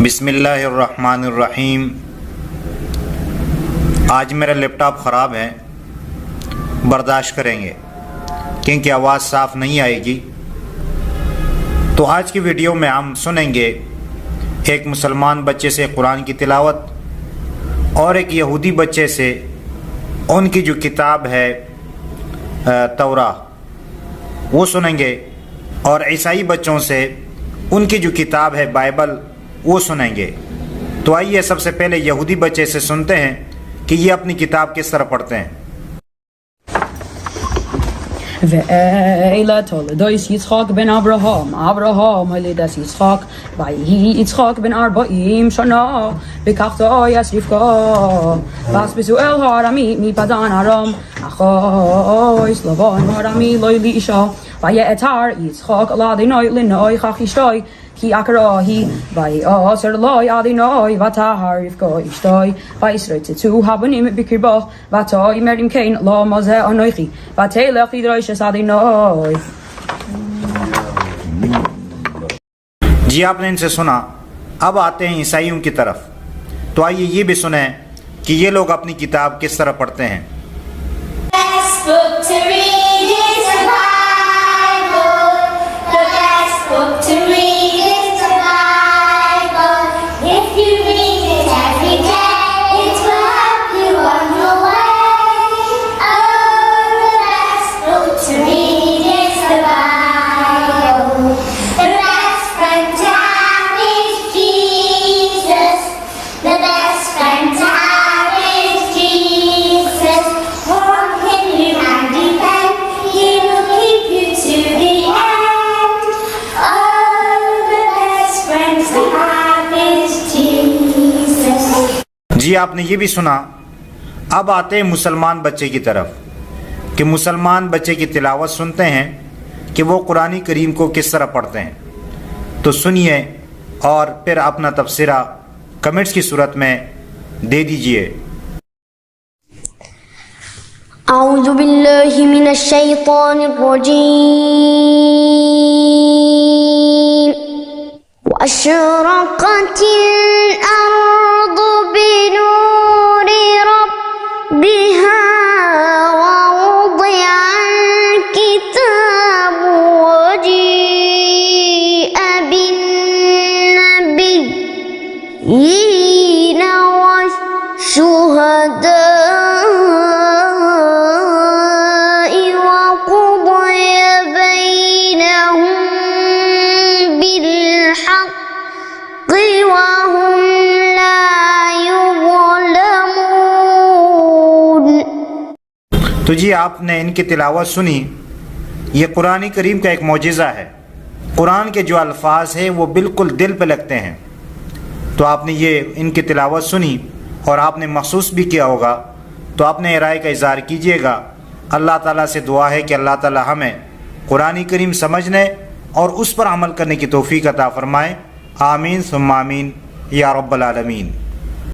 बिस्मिल्लाहिर्रहमानिर्रहीम। आज मेरा लैपटॉप ख़राब है, बर्दाश्त करेंगे क्योंकि आवाज़ साफ़ नहीं आएगी। तो आज की वीडियो में हम सुनेंगे एक मुसलमान बच्चे से कुरान की तिलावत और एक यहूदी बच्चे से उनकी जो किताब है तौरा वो सुनेंगे, और ईसाई बच्चों से उनकी जो किताब है बाइबल वो सुनेंगे। तो आइए सबसे पहले यहूदी बच्चे से सुनते हैं कि ये अपनी किताब किस तरह पढ़ते हैं। ואלה תולדות יצחק בן אברהם הולידת יצחק ויהי יצחק בן 40 שנה וקחתו רבקה ואספסו אל הארמי מפדן ארם אחויס לבן הארמי לא לאישה ויעתר יצחק אל אדוני לנוכח אשתו כי עקרה היא ויעשר לו אדוני ותהר רבקה אשתו וישרצצו הבנים בקרבה ותאמר אם כן למה זה אנוכי ותלך לדרוש את אדוני। जी आपने इनसे सुना, अब आते हैं ईसाइयों की तरफ। तो आइए ये भी सुने कि ये लोग अपनी किताब किस तरह पढ़ते हैं। जी आपने ये भी सुना। अब आते हैं मुसलमान बच्चे की तरफ कि मुसलमान बच्चे की तिलावत सुनते हैं कि वो कुरानी करीम को किस तरह पढ़ते हैं। तो सुनिए और फिर अपना तफसीरा कमेंट्स की सूरत में दे दीजिए। अऊज़ु बिल्लाहि मिनश शैतानिर रजीम वअशरक़तिल अर्दु बिनूरि रब्बिहा ववुदिअल किताबु वजीअ बिन्नबिय्यीन वश्शुहदा'i वक़ुदिय बैनहुम बिल्हक़्क़ि वहुम ला युज़लमून। तो जी आपने इनकी तिलावत सुनी। ये कुरानी करीम का एक मौजिज़ा है। कुरान के जो अल्फाज है वो बिल्कुल दिल पे लगते हैं। तो आपने ये इनकी तिलावत सुनी और आपने महसूस भी किया होगा, तो अपने राय का इज़हार कीजिएगा। अल्लाह ताला से दुआ है कि अल्लाह ताला हमें कुरानी करीम समझने और उस पर अमल करने की तौफीक अता फरमाए। आमीन सुम्मा आमीन या रब्बल आलमीन।